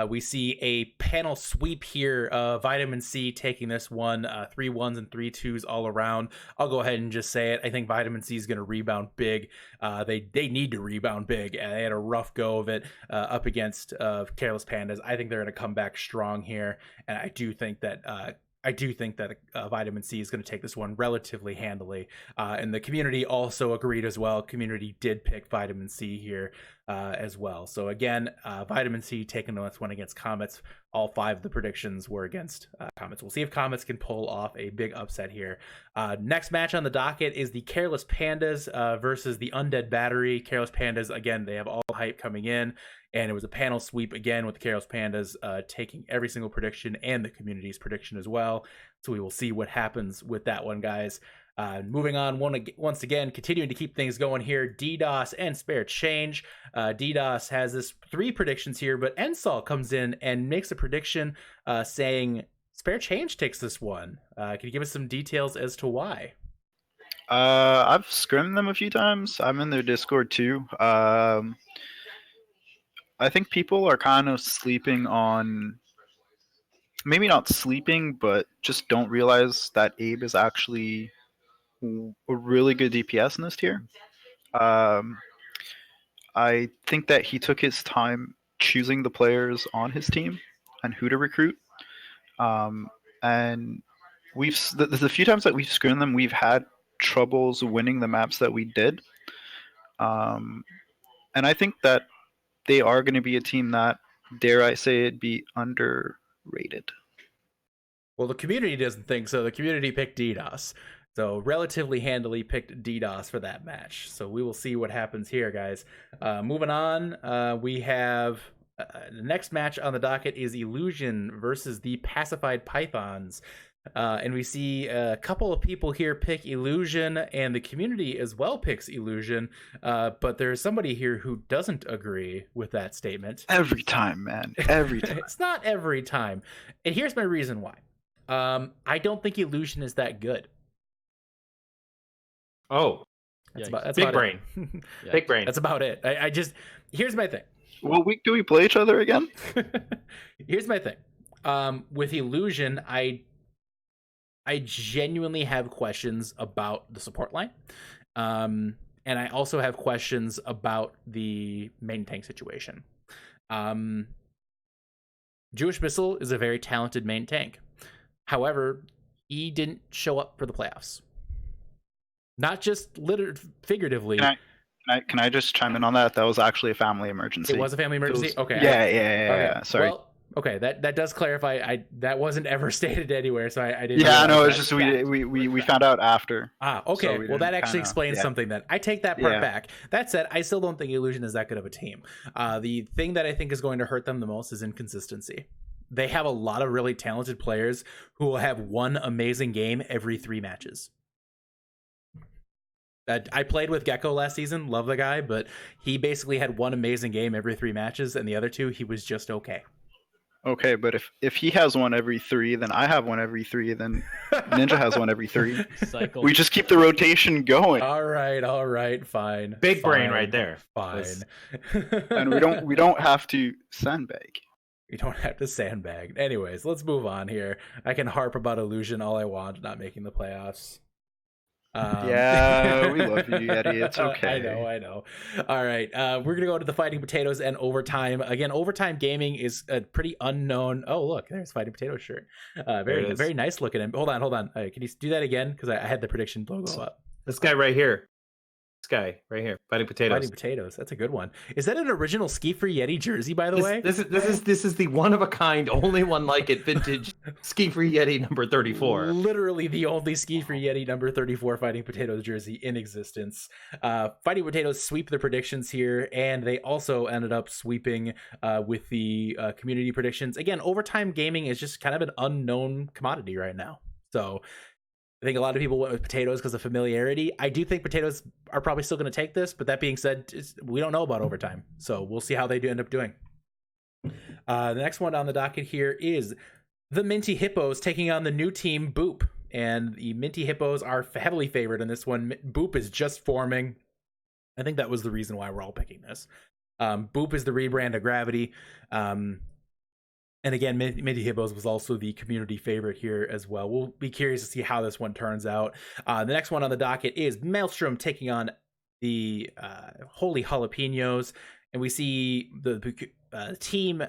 We see a panel sweep here. Vitamin C taking this one, 3 1s and 3 2s all around. I'll go ahead and just say it. I think Vitamin C is going to rebound big. They need to rebound big. They had a rough go of it up against Careless Pandas. I think they're going to come back strong here, and I do think that Vitamin C is going to take this one relatively handily. And the community also agreed as well. Community did pick Vitamin C here as well. So again, Vitamin C taking this one against Comets. All 5 of the predictions were against Comets. We'll see if Comets can pull off a big upset here. Next match on the docket is the Careless Pandas versus the Undead Battery. Careless Pandas, again, they have all the hype coming in. And it was a panel sweep again with the Careless Pandas taking every single prediction and the community's prediction as well. So we will see what happens with that one, guys. Moving on, once again, continuing to keep things going here, DDoS and Spare Change. DDoS has this 3 predictions here, but Ensol comes in and makes a prediction saying Spare Change takes this one. Can you give us some details as to why? I've scrimmed them a few times. I'm in their Discord too. I think people are kind of sleeping on, maybe not sleeping, but just don't realize that Abe is actually a really good DPS in this tier. I think that he took his time choosing the players on his team and who to recruit. And the few times that we've screened them, we've had troubles winning the maps that we did. And I think that they are going to be a team that, dare I say it, be underrated. Well, the community doesn't think so. The community picked DDoS. So relatively handily picked DDoS for that match. So we will see what happens here, guys. Moving on, we have the next match on the docket is Illusion versus the Pacified Pythons. And we see a couple of people here pick Illusion, and the community as well picks Illusion. But there's somebody here who doesn't agree with that statement. Every time, man. Every time. It's not every time. And here's my reason why. I don't think Illusion is that good. Oh, that's big about brain. It. Big brain. That's about it. I just, here's my thing. What week do we play each other again? Here's my thing. With Illusion, I genuinely have questions about the support line. And I also have questions about the main tank situation. Jewish Missile is a very talented main tank. However, he didn't show up for the playoffs. Not just figuratively. Can I just chime in on that? That was actually a family emergency. It was a family emergency? Okay. Yeah. Sorry. Well, okay, that does clarify. That wasn't ever stated anywhere, so I didn't. Yeah, no, it's just we found out after. Okay. So well, that actually explains something then. I take that part back. That said, I still don't think Illusion is that good of a team. The thing that I think is going to hurt them the most is inconsistency. They have a lot of really talented players who will have one amazing game every 3 matches. I played with Gecko last season, love the guy, but he basically had one amazing game every 3 matches, and the other 2 he was just okay. Okay, but if he has one every 3, then I have one every 3, then Ninja has one every 3. Cycle. We just keep the rotation going, All right, fine. Big brain fine, right there. Fine. and we don't have to sandbag. We don't have to sandbag. Anyways, let's move on here. I can harp about Illusion all I want, not making the playoffs. Yeah, we love you, Eddie. It's okay. I know. All right, we're gonna go into the Fighting Potatoes and overtime. Again, overtime gaming is a pretty unknown. Oh, look, there's Fighting Potatoes shirt. Very nice looking. And hold on. Can you do that again? Because I had the prediction logo up. This guy right here. This guy right here. Fighting Potatoes. Fighting Potatoes. That's a good one. Is that an original Ski for Yeti jersey, by the way? This is the one of a kind, only one like it, vintage Ski Free Yeti number 34. Literally the only Ski for Yeti number 34 Fighting Potatoes jersey in existence. Fighting Potatoes sweep the predictions here, and they also ended up sweeping with the community predictions. Again, overtime gaming is just kind of an unknown commodity right now. So I think a lot of people went with Potatoes because of familiarity. I do think Potatoes are probably still going to take this, but that being said, we don't know about overtime. So we'll see how they do end up doing. The next one on the docket here is the Minty Hippos taking on the new team Boop. And the Minty Hippos are heavily favored in this one. Boop is just forming. I think that was the reason why we're all picking this. Boop is the rebrand of Gravity. And again, Minty Hippos was also the community favorite here as well. We'll be curious to see how this one turns out. The next one on the docket is Maelstrom taking on the Holy Jalapenos. And we see the team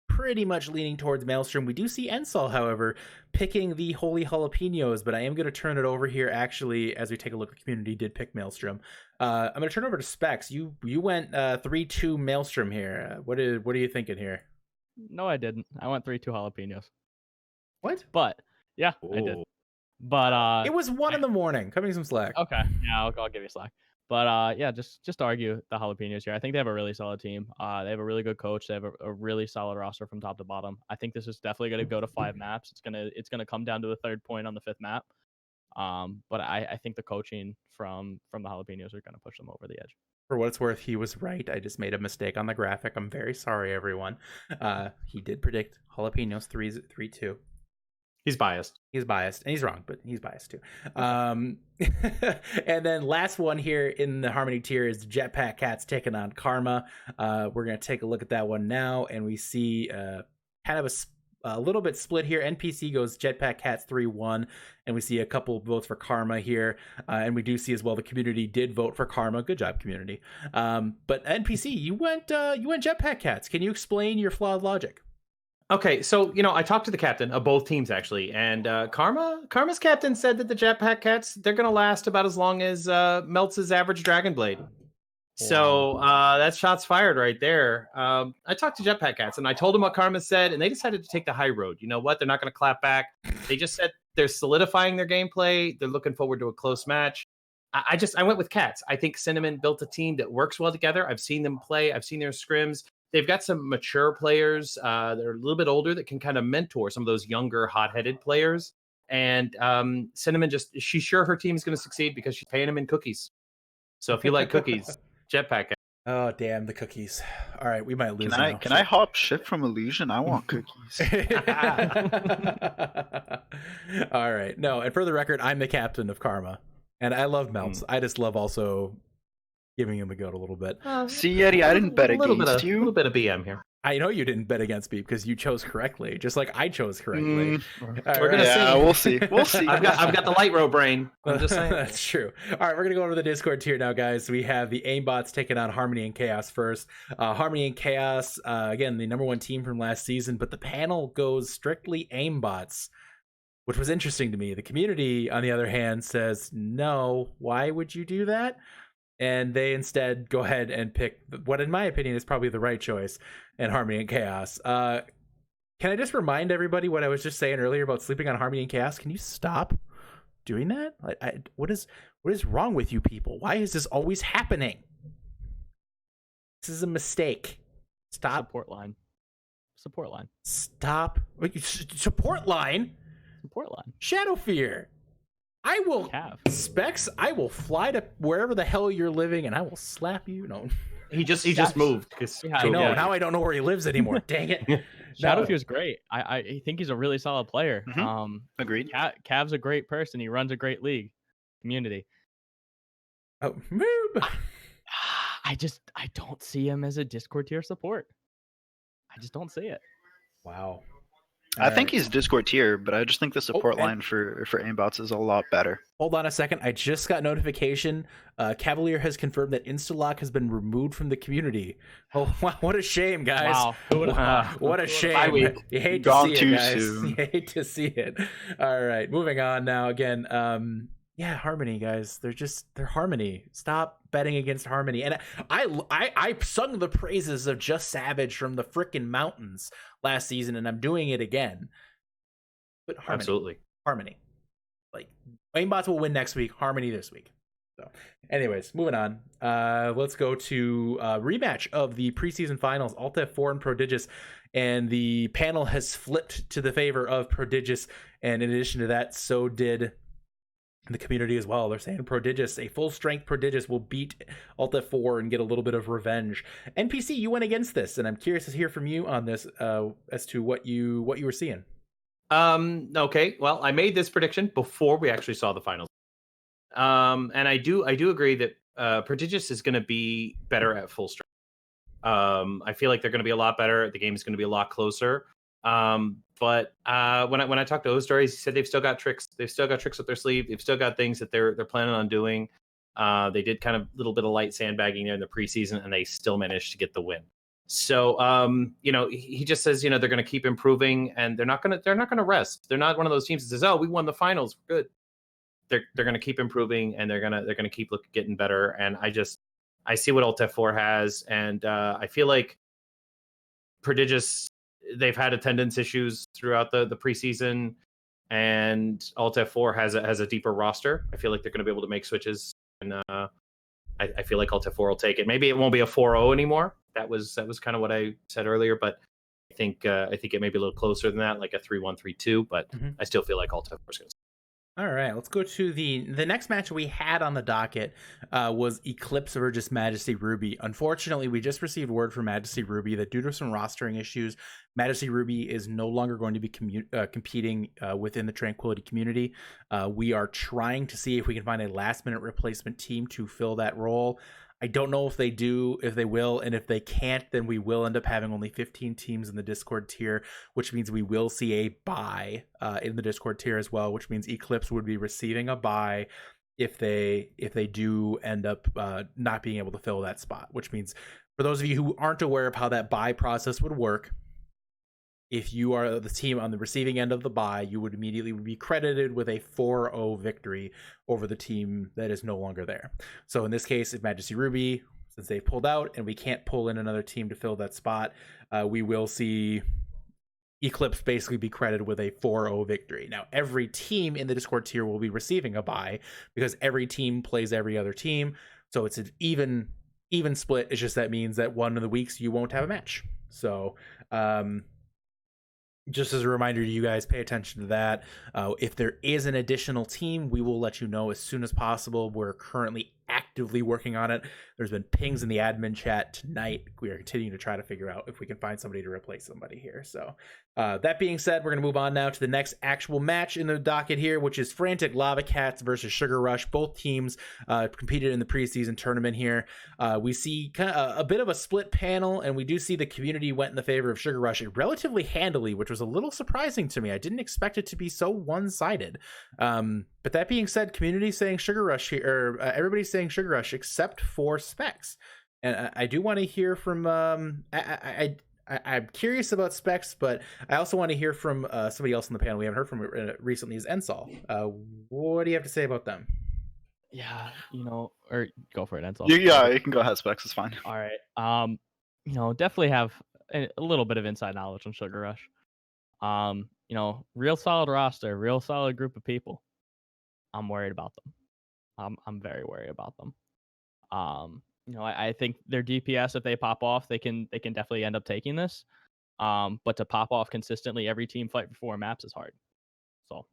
pretty much leaning towards Maelstrom. We do see Ensol, however, picking the Holy Jalapenos, but I am going to turn it over here, actually, as we take a look. The community did pick Maelstrom. I'm going to turn over to Specs. You went 3-2 Maelstrom here. What are you thinking here? No, I didn't. I went 3-2 jalapenos. What? But yeah, I did. But it was 1 in the morning. Cut me some slack. Okay, yeah, I'll give you slack. But yeah, just argue the jalapenos here. I think they have a really solid team. They have a really good coach. They have a really solid roster from top to bottom. I think this is definitely going to go to 5 maps. It's gonna come down to the 3rd point on the 5th map. But I think the coaching from the jalapenos are going to push them over the edge. For what it's worth, he was right. I just made a mistake on the graphic. I'm very sorry, everyone. He did predict jalapenos 3-2. He's biased. He's biased, and he's wrong, but he's biased too. And then last one here in the Harmony tier is Jetpack Cats taking on Karma. We're going to take a look at that one now, and we see kind of a little bit split here. NPC goes Jetpack Cats 3-1, and we see a couple votes for Karma here. And we do see as well the community did vote for Karma. Good job, community. But NPC, you went Jetpack Cats. Can you explain your flawed logic? Okay, so I talked to the captain of both teams actually, and Karma's captain said that the Jetpack Cats, they're gonna last about as long as Meltz's average Dragon Blade. So that's shots fired right there. I talked to Jetpack Cats and I told them what Karma said, and they decided to take the high road. You know what? They're not going to clap back. They just said they're solidifying their gameplay. They're looking forward to a close match. I went with Cats. I think Cinnamon built a team that works well together. I've seen them play. I've seen their scrims. They've got some mature players. They're a little bit older that can kind of mentor some of those younger, hot-headed players. And Cinnamon she's sure her team is going to succeed because she's paying them in cookies. So if you like cookies, Jetpack. Oh, damn, the cookies. All right, we might lose. Can I hop ship from Illusion? I want cookies. All right. No, and for the record, I'm the captain of Karma. And I love Melts. I just love also giving him a goat a little bit. See, Eddie, I didn't bet against you. A little bit of BM here. I know you didn't bet against me because you chose correctly, just like I chose correctly. We're gonna see. We'll see. We'll see. I've got the light row brain. I'm just saying. That's true. All right, we're gonna go over to the Discord tier now, guys. We have the Aimbots taking on Harmony and Chaos first. Harmony and Chaos, again, the #1 team from last season, but the panel goes strictly Aimbots, which was interesting to me. The community, on the other hand, says no. Why would you do that? And they instead go ahead and pick what, in my opinion, is probably the right choice in Harmony and Chaos. Can I just remind everybody what I was just saying earlier about sleeping on Harmony and Chaos? Can you stop doing that? What is wrong with you people? Why is this always happening? This is a mistake. Stop. Support line. Stop. Support line? Support line. Shadow Fear. I will Cav. Specs. I will fly to wherever the hell you're living, and I will slap you. No, He just Yes. moved. Yeah, I know. yeah. Now I don't know where he lives anymore. Dang it. No. Shadowfew's great. I think he's a really solid player. Mhm. Agreed. Cav's a great person. He runs a great league community. Oh, move. I don't see him as a Discord tier support. I just don't see it. Wow. I think Alright. he's Discord tier, but I just think the support and- line for aimbots is a lot better. Hold on a second. I just got notification. Cavalier has confirmed that Instalock has been removed from the community. Oh, wow, what a shame, guys. Wow. Who would've thought? What a Bye shame. week. You hate Gone to see too it, guys. soon. You hate to see it. All right, moving on now. Again, yeah, Harmony, guys. They're Harmony. Stop betting against Harmony. And I sung the praises of Just Savage from the frickin' mountains last season, and I'm doing it again. But Harmony. Absolutely. Harmony. Like, Aimbots will win next week, Harmony this week. So, anyways, moving on. Let's go to rematch of the preseason finals, Alt F4 and Prodigious. And the panel has flipped to the favor of Prodigious. And in addition to that, so did the community as well. They're saying Prodigious, a full strength Prodigious, will beat Alt F4 and get a little bit of revenge. NPC, you went against this, and I'm curious to hear from you on this as to what you were seeing. Okay. Well, I made this prediction before we actually saw the finals. And I do agree that Prodigious is going to be better at full strength. I feel like they're going to be a lot better. The game is going to be a lot closer. But when I talked to O-Stories, he said they've still got tricks. They've still got tricks up their sleeve. They've still got things that they're planning on doing. They did kind of a little bit of light sandbagging there in the preseason, and they still managed to get the win. So, he just says, they're going to keep improving, and they're not going to rest. They're not one of those teams that says, "Oh, we won the finals, we're good." They're going to keep improving, and they're going to keep getting better. And I see what Alt F4 has, and I feel like Prodigious, they've had attendance issues throughout the preseason, and Alt F4 has a deeper roster. I feel like they're going to be able to make switches, and I feel like Alt F4 will take it. Maybe it won't be a 4-0 anymore. That was kind of what I said earlier, but I think it may be a little closer than that, like a 3-1, 3-2. But I still feel like Alt F4 is going to. All right, let's go to the next match we had on the docket was Eclipse versus Majesty Ruby. Unfortunately, we just received word from Majesty Ruby that due to some rostering issues, Majesty Ruby is no longer going to be competing within the Tranquility community. We are trying to see if we can find a last-minute replacement team to fill that role. I don't know if they do, if they will, and if they can't, then we will end up having only 15 teams in the Discord tier, which means we will see a bye in the Discord tier as well, which means Eclipse would be receiving a bye if they do end up not being able to fill that spot, which means for those of you who aren't aware of how that bye process would work, if you are the team on the receiving end of the bye, you would immediately be credited with a 4-0 victory over the team that is no longer there. So in this case, if Majesty Ruby, since they've pulled out and we can't pull in another team to fill that spot, we will see Eclipse basically be credited with a 4-0 victory. Now, every team in the Discord tier will be receiving a bye because every team plays every other team. So it's an even split. It's just that means that one of the weeks you won't have a match. So, just as a reminder to you guys, pay attention to that. If there is an additional team, we will let you know as soon as possible. We're currently actively working on it. There's been pings in the admin chat tonight. We are continuing to try to figure out if we can find somebody to replace somebody here. So that being said, we're going to move on now to the next actual match in the docket here, which is Frantic Lava Cats versus Sugar Rush. Both teams competed in the preseason tournament here. We see kind of a bit of a split panel, and we do see the community went in the favor of Sugar Rush relatively handily, which was a little surprising to me. I didn't expect it to be so one-sided. But that being said, community saying Sugar Rush here, or everybody's saying Sugar Rush except for Specs. And I do want to hear from I'm curious about Specs, but I also want to hear from somebody else on the panel we haven't heard from recently, is Ensol. What do you have to say about them? Yeah, or go for it, Ensol. Yeah, you can go ahead, Specs. It's fine. All right. Definitely have a little bit of inside knowledge on Sugar Rush. Real solid roster, real solid group of people. I'm worried about them. I'm very worried about them. I think their DPS, if they pop off, they can definitely end up taking this. But to pop off consistently every team fight for 4 maps is hard. So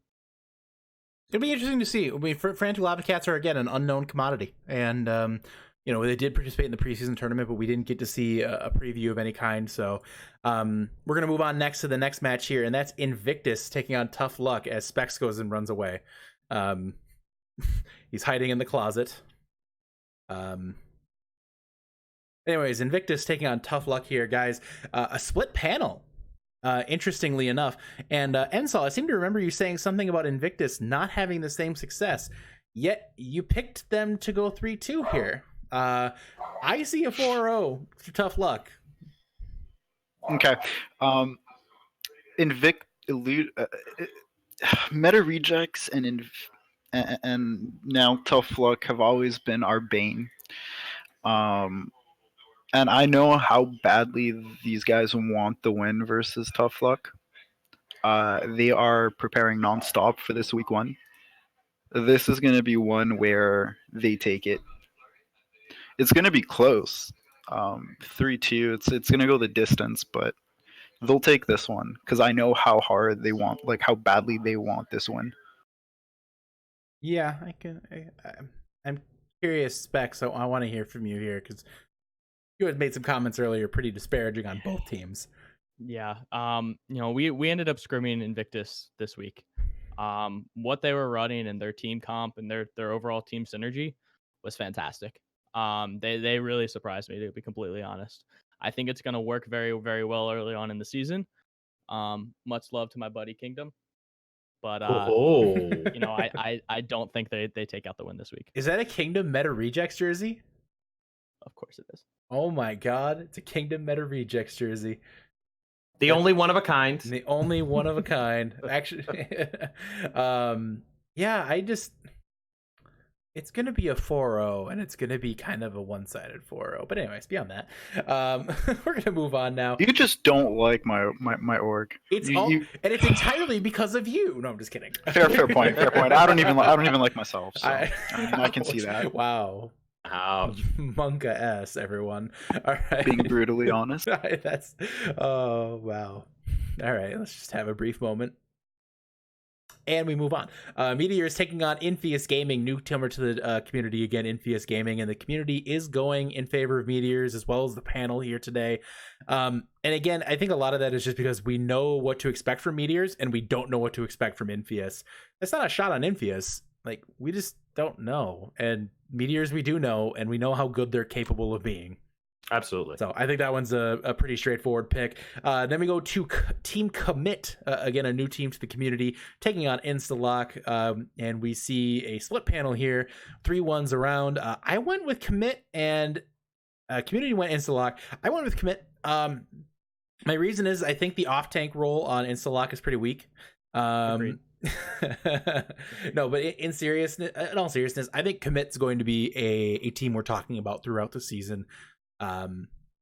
It'll be interesting to see. I mean, Frantic Lava Cats are again an unknown commodity, and they did participate in the preseason tournament, but we didn't get to see a preview of any kind. So we're gonna move on next to the next match here, and that's Invictus taking on Tough Luck as Specs goes and runs away. He's hiding in the closet. Anyways, Invictus taking on Tough Luck here, guys. A split panel. Interestingly enough, and Ensol, I seem to remember you saying something about Invictus not having the same success, yet you picked them to go 3-2 here. I see a 4-0 for Tough Luck. Okay. Meta Rejects and now Tough Luck have always been our bane. And I know how badly these guys want the win versus Tough Luck. They are preparing nonstop for this week 1. This is going to be one where they take it. It's going to be close. 3-2. It's going to go the distance, but they'll take this one because I know how hard they want, like how badly they want this win. Yeah, I'm curious, Spec, so I want to hear from you here because you had made some comments earlier pretty disparaging on both teams. Yeah. We ended up scrimming Invictus this week. What they were running and their team comp and their overall team synergy was fantastic. They really surprised me, to be completely honest. I think it's going to work very, very well early on in the season. Much love to my buddy Kingdom. But I don't think they take out the win this week. Is that a Kingdom Meta Rejects jersey? Of course it is. Oh my god, it's a Kingdom Meta Rejects jersey. The only one of a kind. The only one of a kind. Actually, it's going to be a 4-0, and it's going to be kind of a one-sided 4-0. But anyways, beyond that, we're going to move on now. You just don't like my org. And it's entirely because of you. No, I'm just kidding. Fair point. I don't even like myself. So I can see that. Wow. Ouch. Monka S, everyone. All right. Being brutally honest. Oh wow. All right, let's just have a brief moment. And we move on. Meteors taking on Infeus Gaming, newcomer to the community again, Infeus Gaming, and the community is going in favor of Meteors as well as the panel here today. And again, I think a lot of that is just because we know what to expect from Meteors and we don't know what to expect from Infeus. That's not a shot on Infeus. Like, we just don't know. And Meteors we do know, and we know how good they're capable of being. Absolutely. So I think that one's a pretty straightforward pick. Then we go to Team Commit, again, a new team to the community, taking on Instalock. And we see a split panel here, 3-1s around. I went with Commit, and community went Instalock. I went with Commit. My reason is I think the off-tank role on Instalock is pretty weak. Agreed. No, but in all seriousness, I think Commit's going to be a team we're talking about throughout the season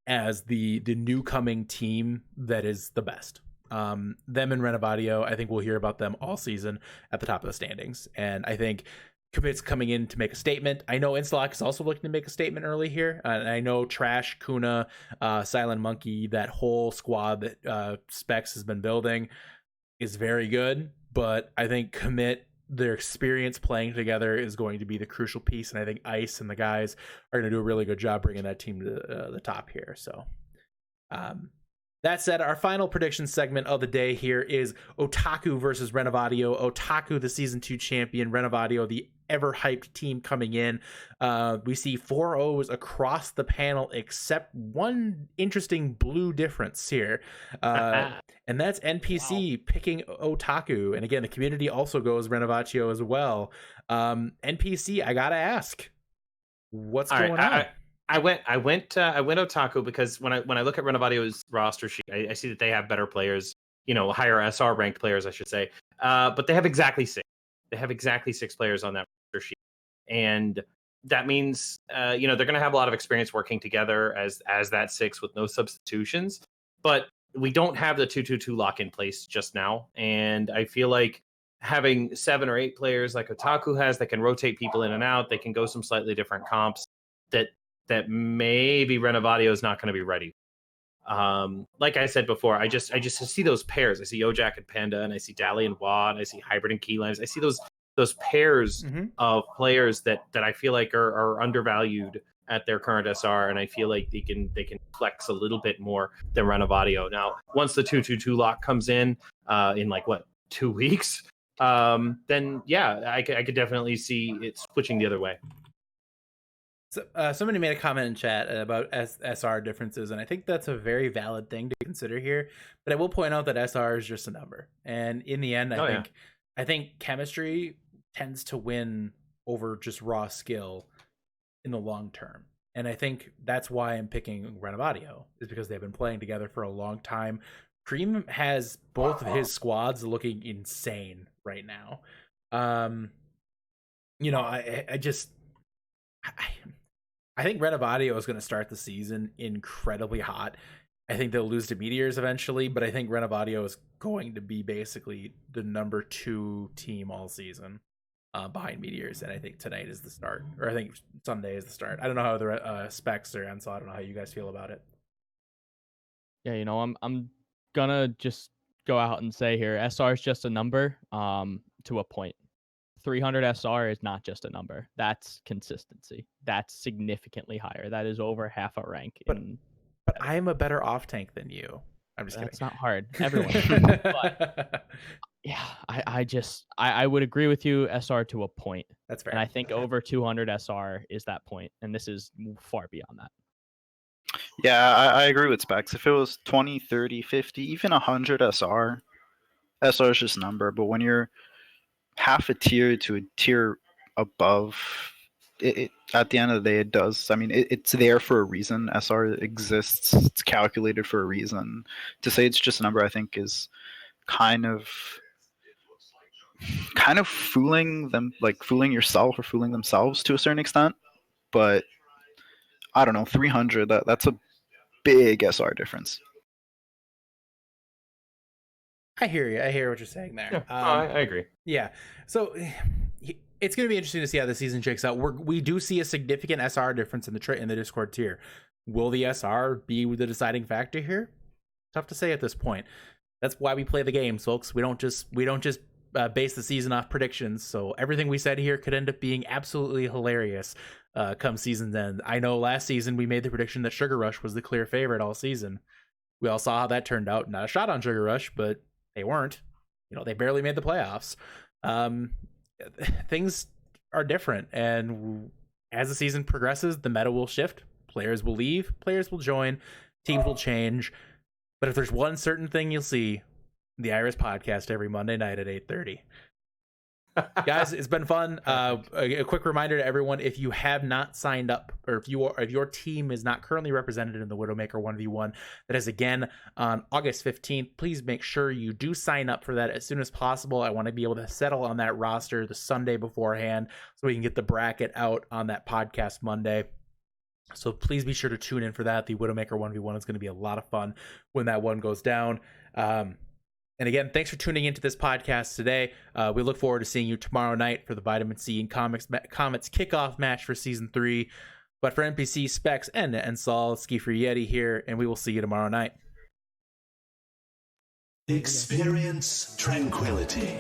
as the new coming team that is the best. Them and Renovatio, I think we'll hear about them all season at the top of the standings. And I think Commit's coming in to make a statement. I know Instalock is also looking to make a statement early here. And I know Trash, Kuna, Silent Monkey, that whole squad that Specs has been building is very good. But I think Commit, their experience playing together is going to be the crucial piece. And I think Ice and the guys are going to do a really good job bringing that team to the top here. So that said, our final prediction segment of the day here is Otaku versus Renovatio. Otaku, the Season 2 champion. Renovatio, the ever-hyped team coming in. We see 4-0s across the panel, except one interesting blue difference here. And that's NPC picking Otaku. And again, the community also goes Renovatio as well. NPC, I gotta ask, what's going on? I went Otaku because when I look at Renovatio's roster sheet, I see that they have better players, higher SR ranked players, I should say. But they have exactly 6. They have exactly 6 players on that roster sheet, and that means they're going to have a lot of experience working together as that 6 with no substitutions. But we don't have the 2-2-2 lock in place just now, and I feel like having 7 or 8 players like Otaku has that can rotate people in and out, they can go some slightly different comps that maybe Renovatio is not going to be ready. Like I said before, I just see those pairs. I see Ojak and Panda, and I see Dally and Wad. I see Hybrid and Keylines. I see those those pairs Mhm. of players that I feel like are undervalued at their current SR, and I feel like they can flex a little bit more than Renovatio. Now, once the 2-2-2 lock comes in like what 2 weeks, then yeah, I could definitely see it switching the other way. So, somebody made a comment in chat about SR differences, and I think that's a very valid thing to consider here. But I will point out that SR is just a number, and in the end, I think chemistry tends to win over just raw skill in the long term. And I think that's why I'm picking Renovatio, is because they've been playing together for a long time. Cream has both of his squads looking insane right now. You know, I think Renovatio is going to start the season incredibly hot. I think they'll lose to Meteors eventually, but I think Renovatio is going to be basically the number 2 team all season behind Meteors, and I think tonight is the start, or I think Sunday is the start. I don't know how the specs are, and so I don't know how you guys feel about it. Yeah, you know, I'm gonna just go out and say here, SR is just a number to a point. 300 SR is not just a number. That's consistency. That's significantly higher. That is over half a rank. But I'm a better off tank than you. I'm just kidding. That's not hard. Everyone. But yeah, I would agree with you, SR to a point. That's fair. And I think over 200 SR is that point, and this is far beyond that. Yeah, I agree with Specs. If it was 20, 30, 50, even 100 SR is just a number. But when you're half a tier to a tier above, it at the end of the day, it does. I mean, it's there for a reason. SR exists. It's calculated for a reason. To say it's just a number, I think, is kind of fooling them, like fooling yourself or fooling themselves to a certain extent. But I don't know, 300, that's a big SR difference. I hear you. I hear what you're saying there. Yeah, I agree. Yeah. So it's going to be interesting to see how the season shakes out. We do see a significant SR difference in the Discord tier. Will the SR be the deciding factor here? Tough to say at this point. That's why we play the games, folks. We don't just base the season off predictions. So everything we said here could end up being absolutely hilarious come season's end. I know last season we made the prediction that Sugar Rush was the clear favorite all season. We all saw how that turned out. Not a shot on Sugar Rush, but they weren't. You know, they barely made the playoffs. Things are different, and as the season progresses, the meta will shift. Players will leave, players will join, teams will change. But if there's one certain thing you'll see, the Iris podcast every Monday night at 8:30. Guys, it's been fun. A quick reminder to everyone: if you have not signed up, or if your team is not currently represented in the Widowmaker 1v1, that is again on August 15th. Please make sure you do sign up for that as soon as possible. I want to be able to settle on that roster the Sunday beforehand, so we can get the bracket out on that podcast Monday. So please be sure to tune in for that. The Widowmaker 1v1 is going to be a lot of fun when that one goes down. And again, thanks for tuning into this podcast today. We look forward to seeing you tomorrow night for the Vitamin C and Comets kickoff match for Season 3. But for NPC, Specs, and Saul, Ski for Yeti here, and we will see you tomorrow night. Experience tranquility.